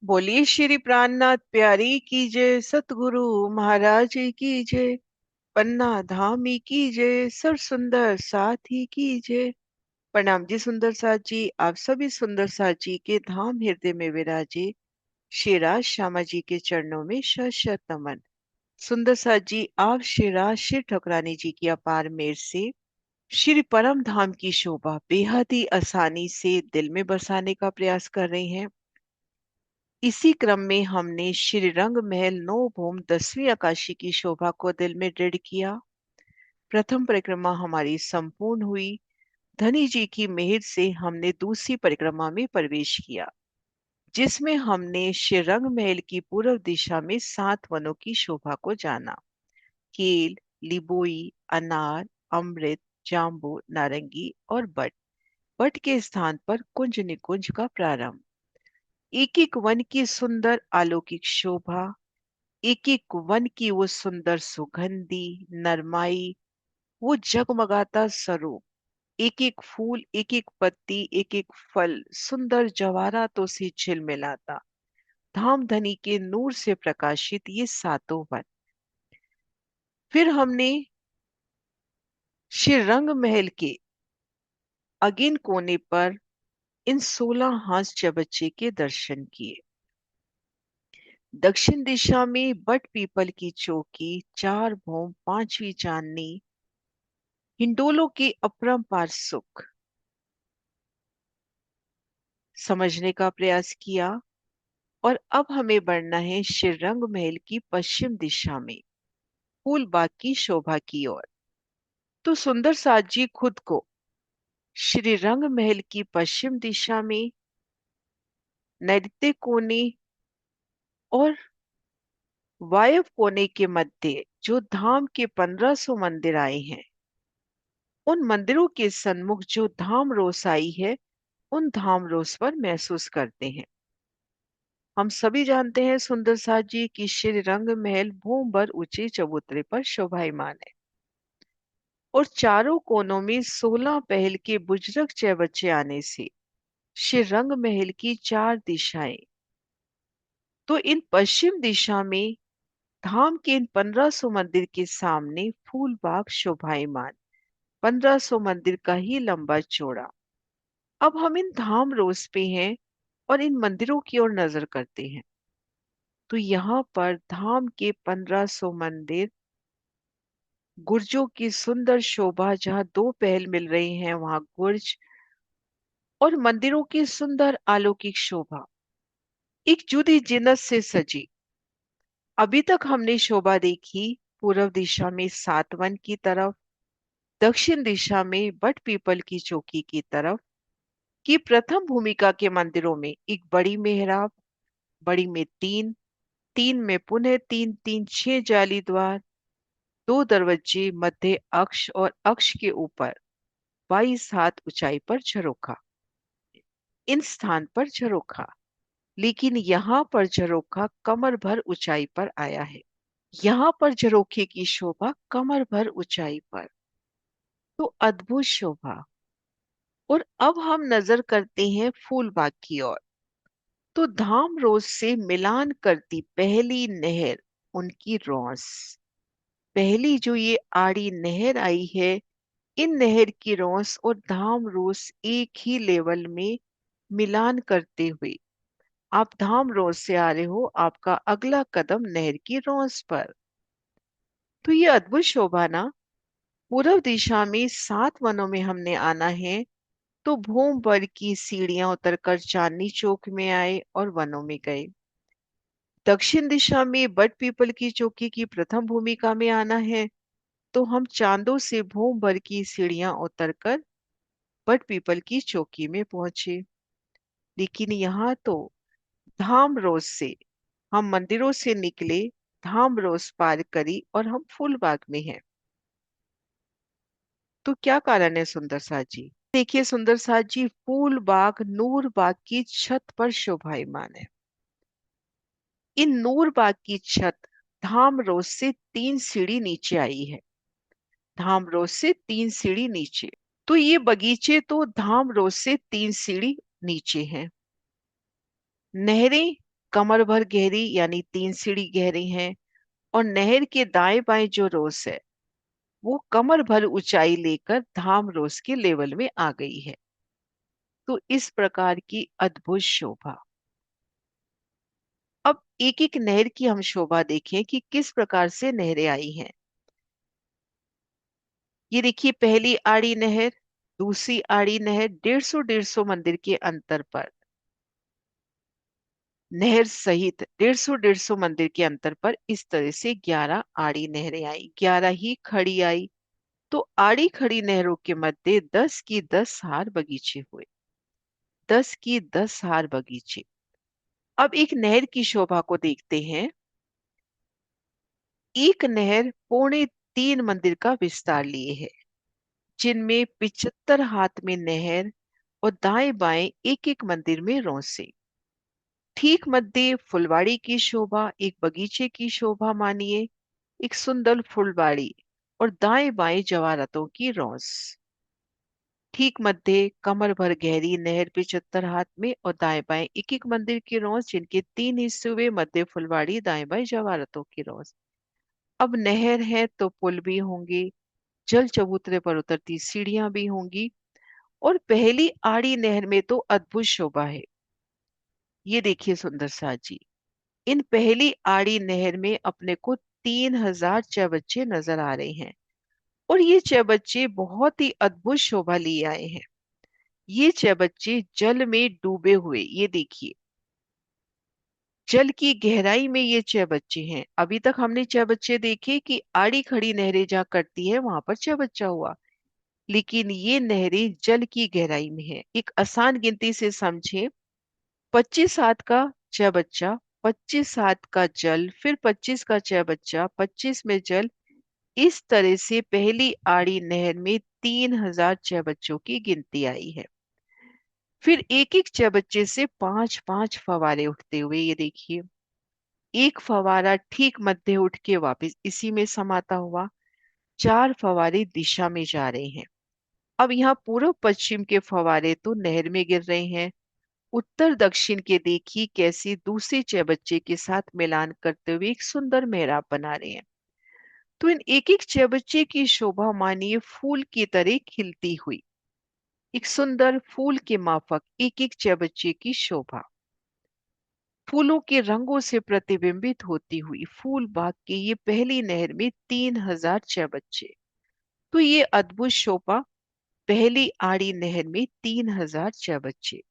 बोलिए श्री प्राणनाथ प्यारी की जय, सतगुरु महाराज की जय, पन्ना धामी की जय, सर सुंदर साथी की जय। प्रणाम जी सुंदर साथ जी, आप सभी सुंदर साथ जी के धाम हृदय में विराजे श्री राज श्यामा जी के चरणों में शत शत नमन। सुंदर साथ जी, आप श्री राज श्री ठकुरानी जी की अपार मेहर से श्री परम धाम की शोभा बेहद ही आसानी से दिल में बसाने का प्रयास कर रहे हैं। इसी क्रम में हमने श्री रंग महल नौ भूम 10वीं आकाशी की शोभा को दिल में दृढ़ किया। प्रथम परिक्रमा हमारी संपूर्ण हुई। धनी जी की मेहर से हमने दूसरी परिक्रमा में प्रवेश किया, जिसमें हमने श्री रंग महल की पूर्व दिशा में 7 वनों की शोभा को जाना। केल, लिबोई, अनार, अमृत, जाम्बू, नारंगी और बट। बट के स्थान पर कुंज निकुंज का प्रारंभ। एक एक वन की सुंदर अलौकिक शोभा, एक एक वन की वो सुंदर सुगंधी नरमाई, वो जगमगाता स्वरूप, एक एक फूल, एक एक पत्ती, एक एक फल सुंदर जवाहरातों से झिलमिलाता, धाम धनी के नूर से प्रकाशित ये सातों वन। फिर हमने श्री रंग महल के अगिन कोने पर इन 16 हांस चबच्चे के दर्शन किए। दक्षिण दिशा में बट पीपल की चौकी, 4 भौम, 5वीं चांदनी, हिंडोलों के अपरंपार सुख समझने का प्रयास किया। और अब हमें बढ़ना है श्री रंग महल की पश्चिम दिशा में फूल बाग की शोभा की ओर। तो सुंदर साथ जी खुद को श्री रंग महल की पश्चिम दिशा में नैऋत्य कोने और वायव्य कोने के मध्य जो धाम के 1500 मंदिर आए हैं, उन मंदिरों के सन्मुख जो धाम रोसाई है, उन धाम रोस पर महसूस करते हैं। हम सभी जानते हैं सुंदर साथ जी की श्री रंग महल भूम भर ऊंचे चबूतरे पर शोभायमान है और चारों कोनों में 16 पहल के बुजुर्ग चौबच्चे आने से श्री रंग महल की 4 दिशाएं। तो इन पश्चिम दिशा में धाम के इन 1500 मंदिर के सामने फूल बाग शोभायमान, 1500 मंदिर का ही लंबा चौड़ा। अब हम इन धाम रोज पे हैं और इन मंदिरों की ओर नजर करते हैं। तो यहाँ पर धाम के 1500 मंदिर, गुर्जों की सुंदर शोभा, जहाँ 2 पहल मिल रही हैं वहां गुर्ज, और मंदिरों की सुंदर अलौकिक शोभा एक जुदी जिन्नत से सजी। अभी तक हमने शोभा देखी पूर्व दिशा में सातवन की तरफ, दक्षिण दिशा में बट पीपल की चौकी की तरफ, कि प्रथम भूमिका के मंदिरों में एक बड़ी मेहराब, बड़ी में 3, 3 में पुनः 3, 3, 6 जाली द्वार, 2 दरवाजे, मध्य अक्ष और अक्ष के ऊपर 22 हाथ ऊंचाई पर झरोखा। इन स्थान पर झरोखा, लेकिन यहाँ पर झरोखा कमर भर ऊंचाई पर आया है। यहाँ पर झरोखे की शोभा कमर भर ऊंचाई पर, तो अद्भुत शोभा। और अब हम नजर करते हैं फूल बाग की ओर। तो धाम रोज से मिलान करती पहली नहर, उनकी रौस, पहली जो ये आड़ी नहर आई है, इन नहर की रौस और धाम रोस एक ही लेवल में मिलान करते हुए आप धाम रोज से आ रहे हो, आपका अगला कदम नहर की रौस पर। तो ये अद्भुत शोभा ना। पूर्व दिशा में 7 वनों में हमने आना है। तो भूम पर की सीढ़ियां उतरकर चांदनी चौक में आए और वनों में गए। दक्षिण दिशा में बट पीपल की चौकी की प्रथम भूमिका में आना है। तो हम चांदों से भूम भर की सीढ़ियां उतरकर बट पीपल की चौकी में पहुंचे। लेकिन यहाँ तो धाम रोज से हम मंदिरों से निकले, धाम रोज पार करी और हम फूलबाग में हैं। तो क्या कारण है सुंदर साथ जी? देखिए सुंदर साथ जी, फूल बाग नूर बाग की छत पर शोभायमान है। इन नूर बाग की छत धाम रोज से 3 सीढ़ी नीचे आई है। धाम रोज से 3 सीढ़ी नीचे। तो ये बगीचे तो धाम रोज से 3 सीढ़ी नीचे हैं। नहरें कमर भर गहरी यानी 3 सीढ़ी गहरी है। और नहर के दाएं बाएं जो रोस है वो कमर भर ऊंचाई लेकर धाम रोस के लेवल में आ गई है। तो इस प्रकार की अद्भुत शोभा। अब एक एक नहर की हम शोभा देखें कि किस प्रकार से नहरें आई हैं। ये देखिए, पहली आड़ी नहर, दूसरी आड़ी नहर 150 मंदिर के अंतर पर, नहर सहित 150 मंदिर के अंतर पर इस तरह से 11 आड़ी नहरें आई, 11 ही खड़ी आई। तो आड़ी खड़ी नहरों के मध्य 10 की 10 हार बगीचे हुए, 10 की 10 हार बगीचे। अब एक नहर की शोभा को देखते हैं। एक नहर 3.25 मंदिर का विस्तार लिए है, जिनमें 75 हाथ में नहर और दाएं बाएं एक एक मंदिर में रोसे। ठीक मध्य फुलवाड़ी की शोभा, एक बगीचे की शोभा मानिए, एक सुंदर फुलवाड़ी और दाएं बाएं जवारतों की रौस। ठीक मध्य कमर भर गहरी नहर 75 हाथ में और दाएं बाएं एक एक मंदिर की रौस, जिनके 3 हिस्से हुए, मध्य फुलवाड़ी, दाएं बाएं जवारतों की रौस। अब नहर है तो पुल भी होंगे, जल चबूतरे पर उतरती सीढ़ियां भी होंगी। और पहली आड़ी नहर में तो अद्भुत शोभा है। ये देखिए सुंदर सा जी, इन पहली आड़ी नहर में अपने को 3000 चबच्चे नजर आ रहे हैं। और ये चबच्चे बहुत ही अद्भुत शोभा लिए आए हैं। ये चबच्चे जल में डूबे हुए, ये देखिए, जल की गहराई में ये चबच्चे हैं। अभी तक हमने चबच्चे देखे कि आड़ी खड़ी नहरें जहाँ कटती है वहां पर चबच्चा हुआ, लेकिन ये नहरें जल की गहराई में है। एक आसान गिनती से समझे, 25 हाथ का चबच्चा, 25 हाथ का जल, फिर 25 का चबच्चा, 25 में जल। इस तरह से पहली आड़ी नहर में 3000 चबच्चों की गिनती आई है। फिर एक एक चबच्चे से 5-5 फवारे उठते हुए, ये देखिए, एक फवारा ठीक मध्य उठ के वापस इसी में समाता हुआ 4 फवारे दिशा में जा रहे हैं। अब यहाँ पूर्व पश्चिम के फवारे तो नहर में गिर रहे हैं, उत्तर दक्षिण के देखिए कैसे दूसरे चबच्चे के साथ मिलान करते हुए एक सुंदर मेहराब बना रहे हैं। तो इन एक एक चबच्चे की शोभा मानिए फूल की तरह खिलती हुई, एक सुंदर फूल के माफक एक एक चबच्चे की शोभा, फूलों के रंगों से प्रतिबिंबित होती हुई फूल बाग की ये पहली नहर में 3000 चबच्चे। तो ये अद्भुत शोभा, पहली आड़ी नहर में 3000 चबच्चे।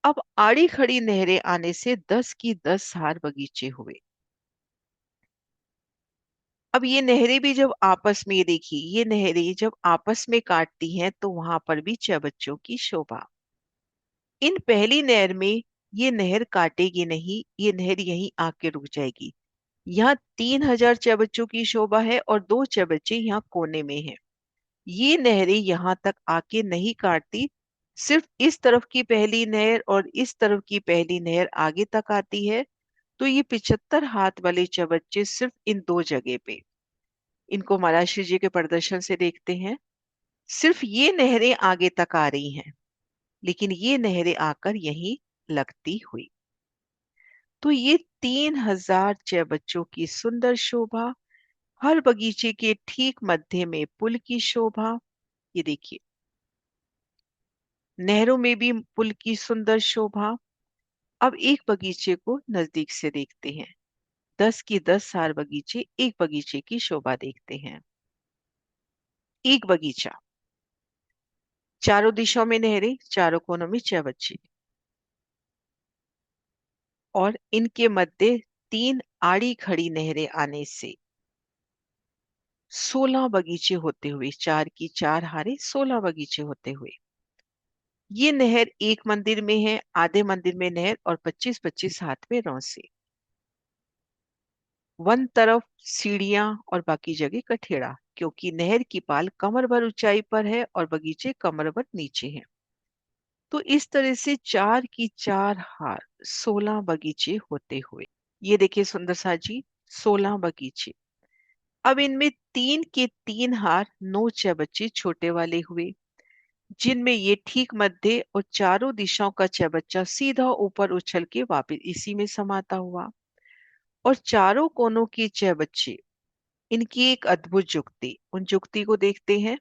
अब आड़ी खड़ी नहरें आने से 10 की 10 हार बगीचे हुए। अब ये नहरें भी जब आपस में, ये देखिए, ये नहरें जब आपस में काटती हैं तो वहां पर भी चबच्चों की शोभा। इन पहली नहर में ये नहर काटेगी नहीं, ये नहर यहीं आके रुक जाएगी। यहाँ 3000 चबच्चों की शोभा है और 2 चबच्चे यहाँ कोने में हैं। ये नहरें यहाँ तक आके नहीं काटती, सिर्फ इस तरफ की पहली नहर और इस तरफ की पहली नहर आगे तक आती है। तो ये 75 हाथ वाले चबच्चे सिर्फ इन 2 जगह पे, इनको महाराष्ट्र जी के प्रदर्शन से देखते हैं। सिर्फ ये नहरें आगे तक आ रही हैं, लेकिन ये नहरें आकर यहीं लगती हुई। तो ये 3000 चबच्चों की सुंदर शोभा, हर बगीचे के ठीक मध्य में पुल की शोभा। ये देखिए, नहरों में भी पुल की सुंदर शोभा। अब एक बगीचे को नजदीक से देखते हैं। 10 की 10 हार बगीचे, एक बगीचे की शोभा देखते हैं। एक बगीचा, चारों दिशाओं में नहरें, चारों कोनों में चबच्चे, और इनके मध्य 3 आड़ी खड़ी नहरें आने से 16 बगीचे होते हुए, 4 की 4 हारे, 16 बगीचे होते हुए। ये नहर एक मंदिर में है, आधे मंदिर में नहर और 25-25 हाथ में रौसे। वन तरफ सीढ़ियां और बाकी जगह कठेड़ा, क्योंकि नहर की पाल कमर भर ऊंचाई पर है और बगीचे कमर भर नीचे हैं। तो इस तरह से 4 की 4 हार, 16 बगीचे होते हुए, ये देखिए सुंदर सा जी, 16 बगीचे। अब इनमें 3 के 3 हार, 9 चबच्चे छोटे वाले हुए, जिनमें ये ठीक मध्य और चारों दिशाओं का चबच्चा सीधा ऊपर उछल के वापस इसी में समाता हुआ। और चारों कोनों के चबच्चे, इनकी एक अद्भुत जुक्ति, उन जुक्ति को देखते हैं।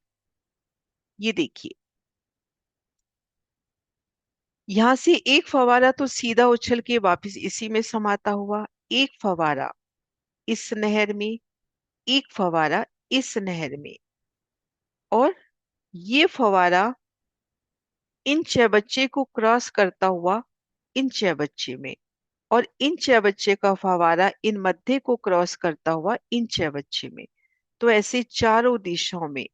ये देखिए, यहां से एक फवारा तो सीधा उछल के वापस इसी में समाता हुआ, एक फवारा इस नहर में, एक फवारा इस नहर में, और ये फवारा इन चबच्चे को क्रॉस करता हुआ इन चबच्चे में, और इन चबच्चे का फवारा इन मध्य को क्रॉस करता हुआ इन चबच्चे में। तो ऐसे चारों दिशाओं में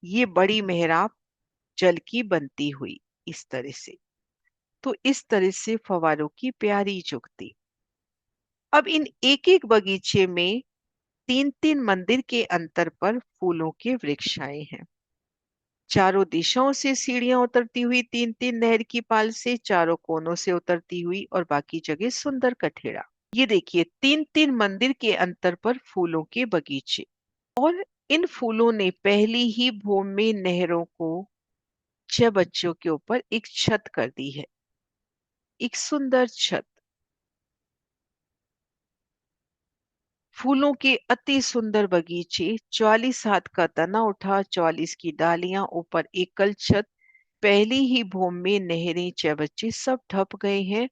ये बड़ी मेहराब जल की बनती हुई, इस तरह से। तो इस तरह से फवारों की प्यारी जुगती। अब इन एक एक बगीचे में तीन तीन मंदिर के अंतर पर फूलों के वृक्ष आए हैं। चारों दिशाओं से सीढ़ियां उतरती हुई तीन तीन नहर की पाल से, चारों कोनों से उतरती हुई, और बाकी जगह सुंदर कठेड़ा। ये देखिए, तीन तीन मंदिर के अंतर पर फूलों के बगीचे। और इन फूलों ने पहली ही भूमि में नहरों को छह बच्चों के ऊपर एक छत कर दी है, एक सुंदर छत। फूलों के अति सुंदर बगीचे, 44 हाथ का तना उठा, 44 की डालियां, ऊपर एकल छत, पहली ही भूमि में नहरें, चबच्चे सब ठप गए हैं।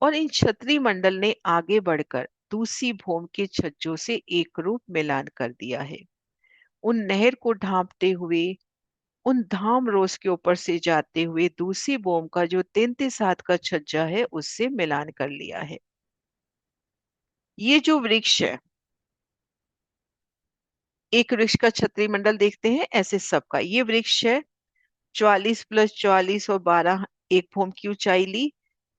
और इन छतरी मंडल ने आगे बढ़कर दूसरी भूमि के छज्जों से एक रूप मिलान कर दिया है। उन नहर को ढांपते हुए, उन धाम रोज के ऊपर से जाते हुए दूसरी भूमि का जो 33 हाथ का छज्जा है उससे मिलान कर लिया है। ये जो वृक्ष है, एक वृक्ष का छतरी मंडल देखते हैं, ऐसे सबका ये वृक्ष है। 44 प्लस 44 और 12 एक भूमि की ऊंचाई ली,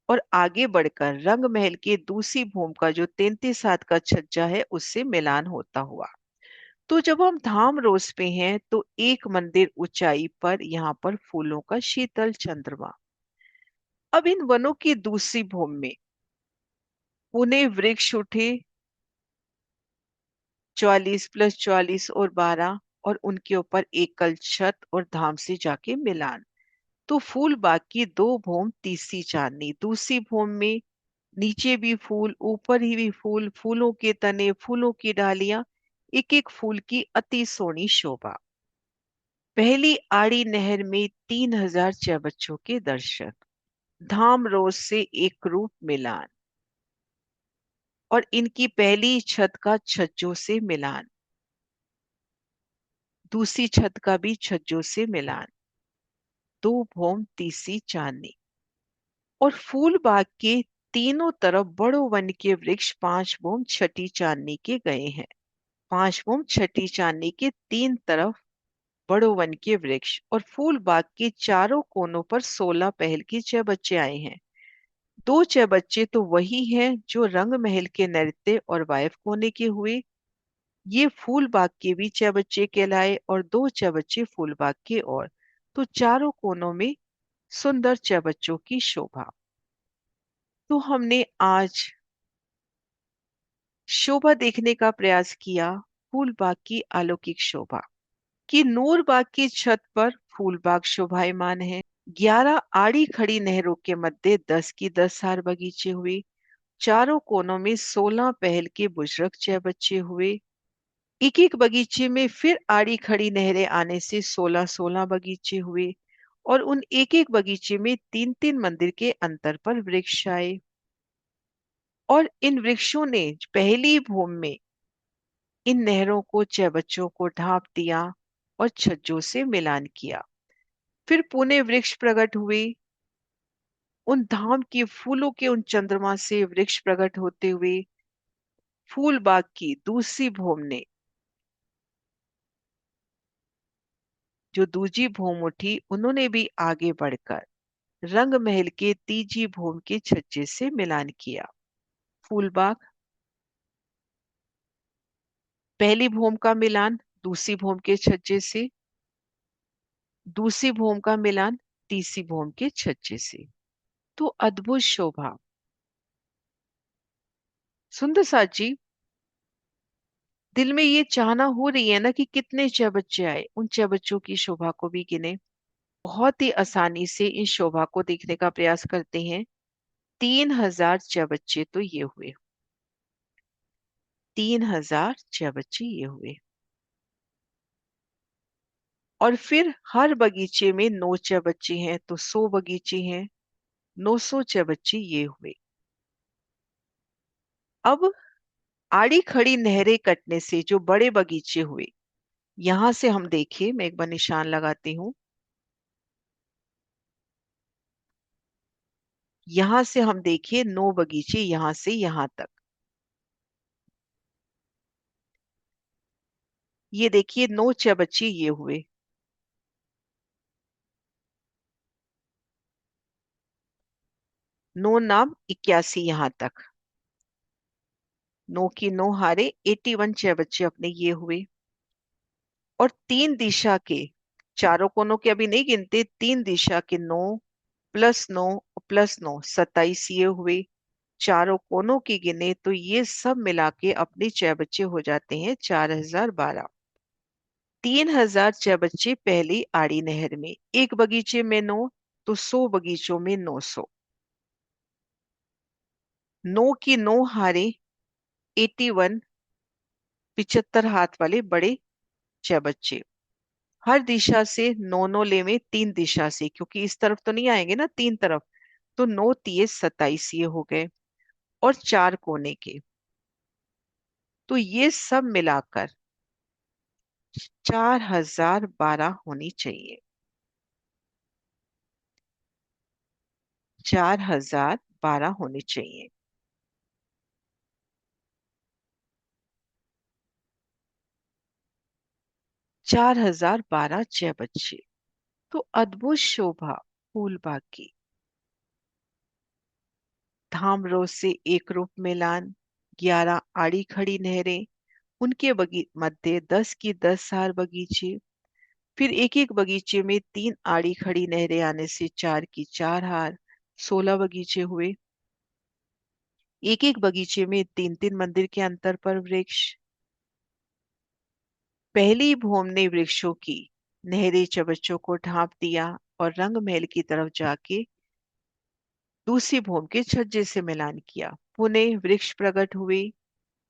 और आगे बढ़कर रंग महल के दूसरी भूमि का जो 33 हाथ का छज्जा है उससे मिलान होता हुआ। तो जब हम धाम रोज पे हैं तो एक मंदिर ऊंचाई पर यहाँ पर फूलों का शीतल चंद्रमा। अब इन वनों की दूसरी भूमि में पुणे वृक्ष उठे, 44 प्लस 44 और 12, और उनके ऊपर एकल छत और धाम से जाके मिलान। तो फूल बाग की दो भूमि, तीसरी चांदनी, दूसरी भूमि में नीचे भी फूल, ऊपर ही भी फूल, फूलों के तने, फूलों की डालियां, एक एक फूल की अति सोनी शोभा। पहली आड़ी नहर में 3000 चबच्चों के दर्शन, धाम रोज से एक रूप मिलान, और इनकी पहली छत का छज्जों से मिलान, दूसरी छत का भी छज्जों से मिलान, दो भौम, तीसरी चांदनी। और फूल बाग के तीनों तरफ बड़ो वन के वृक्ष पांच भौम छठी चांदनी के गए हैं। पांच भौम छठी चांदनी के तीन तरफ बड़ो वन के वृक्ष, और फूल बाग के चारों कोनों पर 16 पहल के छह बच्चे आए हैं। दो छह बच्चे तो वही हैं जो रंग महल के नृत्य और वायव कोने के हुए। ये फूल बाग के भी छह बच्चे कहलाए, और दो छह बच्चे फूल बाग के, और तो चारों कोनों में सुंदर छह बच्चों की शोभा। तो हमने आज शोभा देखने का प्रयास किया, फूल बाग की अलौकिक शोभा, कि नूर बाग की छत पर फूल बाग शोभायमान है। 11 आड़ी खड़ी नहरों के मध्य 10 की 10 हार बगीचे हुए, चारों कोनों में 16 पहल के बुजरक छह बच्चे हुए। एक एक बगीचे में फिर आड़ी खड़ी नहरें आने से 16-16 बगीचे हुए, और उन एक एक बगीचे में तीन तीन मंदिर के अंतर पर वृक्ष आए। और इन वृक्षों ने पहली भूमि में इन नहरों को, छह बच्चों को ढांप दिया और छज्जों से मिलान किया। फिर पुणे वृक्ष प्रकट हुए, उन धाम के फूलों के उन चंद्रमा से वृक्ष प्रकट होते हुए फूल बाग की दूसरी भूमि ने, जो दूजी भूमि उठी, उन्होंने भी आगे बढ़कर रंग महल के तीजी भूमि के छज्जे से मिलान किया। फूलबाग पहली भूमि का मिलान दूसरी भूमि के छज्जे से, दूसरी भूमि का मिलान तीसरी भूमि के छज्जे से। तो अद्भुत शोभा। सुंदर साथ जी, दिल में ये चाहना हो रही है ना कि कितने छह बच्चे आए, उन छह बच्चों की शोभा को भी गिने। बहुत ही आसानी से इन शोभा को देखने का प्रयास करते हैं। 3000 चबच्चे तो ये हुए। 3000 चबच्चे ये हुए। और फिर हर बगीचे में 9 चबच्चे हैं तो 100 बगीचे हैं। 900 चबच्चे ये हुए। अब आड़ी खड़ी नहरें कटने से जो बड़े बगीचे हुए, यहां से हम देखिए, मैं एक बार निशान लगाती हूँ। यहां से हम देखिए 9 बगीचे, यहां से यहां तक। ये देखिए 9 चबच्चे ये हुए। 9 नाम 81 यहां तक। 9 की 9 हारे 81 चबच्चे अपने ये हुए। और 3 दिशा के, चारों कोनों के अभी नहीं गिनते, 3 दिशा के 9 प्लस 9 प्लस 9 27 ये हुए। चारों कोनों की गिने तो ये सब मिला के अपने चौबच्चे हो जाते हैं 4012। 3000 चौबच्चे पहली आड़ी नहर में, एक बगीचे में 9 तो 100 बगीचों में 900। 9 की 9 हारे 81, 75 हाथ वाले बड़े चौबच्चे। हर दिशा से 9 9 ले में, 3 दिशा से, क्योंकि इस तरफ तो नहीं आएंगे ना, 3 तरफ, तो 9 तिये 27 ये हो गए। और 4 कोने के, तो ये सब मिलाकर 4012 होनी चाहिए। 4012 होनी चाहिए। 4012 चौबच्चे। तो अद्भुत शोभा फूलबाग की। धामरोज से एक रूप मिलान, 11 आड़ी खड़ी नहरें, उनके मध्य 10 की 10 हार बगीचे। फिर एक एक बगीचे में 3 आड़ी खड़ी नहरें आने से 4 की 4 हार, 16 बगीचे हुए। एक एक बगीचे में 3 3 मंदिर के अंतर पर वृक्ष। पहली भूम ने वृक्षों की नहरे चबच्चों को ढांप दिया और रंग महल की तरफ जाके दूसरी भूम के छज्जे से मिलान किया। पुनः वृक्ष प्रकट हुए,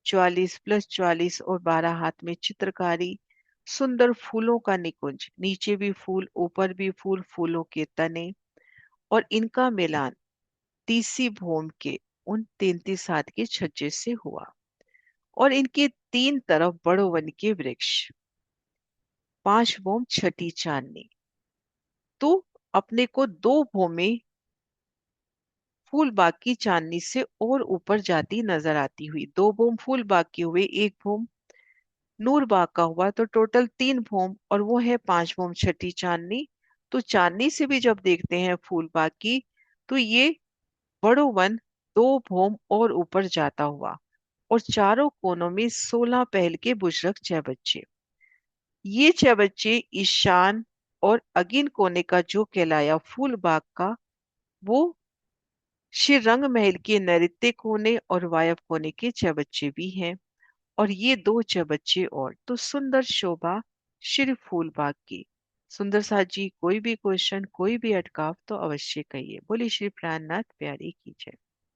44 प्लस 44 और 12 हाथ में चित्रकारी। सुंदर फूलों का निकुंज, नीचे भी फूल ऊपर भी फूल, फूलों के तने। और इनका मिलान तीसरी भूम के उन 33 हाथ के छज्जे से हुआ। और इनके तीन तरफ बड़ो वन के वृक्ष। 5 भूम छठी चांदनी। तो अपने को 2 भूमें फूल बाग की चांदनी से और ऊपर जाती नजर आती हुई। 2 भूम फूल बाग के हुए, एक भूम नूर बाग का हुआ, तो टोटल 3 भूम, और वो है 5 भूम छठी चांदनी। तो चांदनी से भी जब देखते हैं फूल बाग की, तो ये बड़ो वन 2 भूम और ऊपर जाता हुआ। और चारों कोनों में 16 पहल के बुशरक चौबच्चे। ये चौबच्चे ईशान और अगिन कोने का जो कहलाया फूल बाग का, वो श्री रंग महल के नैऋत्य कोने और वायव कोने के चौबच्चे भी हैं। और ये 2 चौबच्चे और तो सुंदर शोभा श्री फूल बाग की। सुंदर साथ जी, कोई भी क्वेश्चन, कोई भी अटकाव तो अवश्य कहिए। बोलिए श्री प्राणनाथ प्यारी की जय।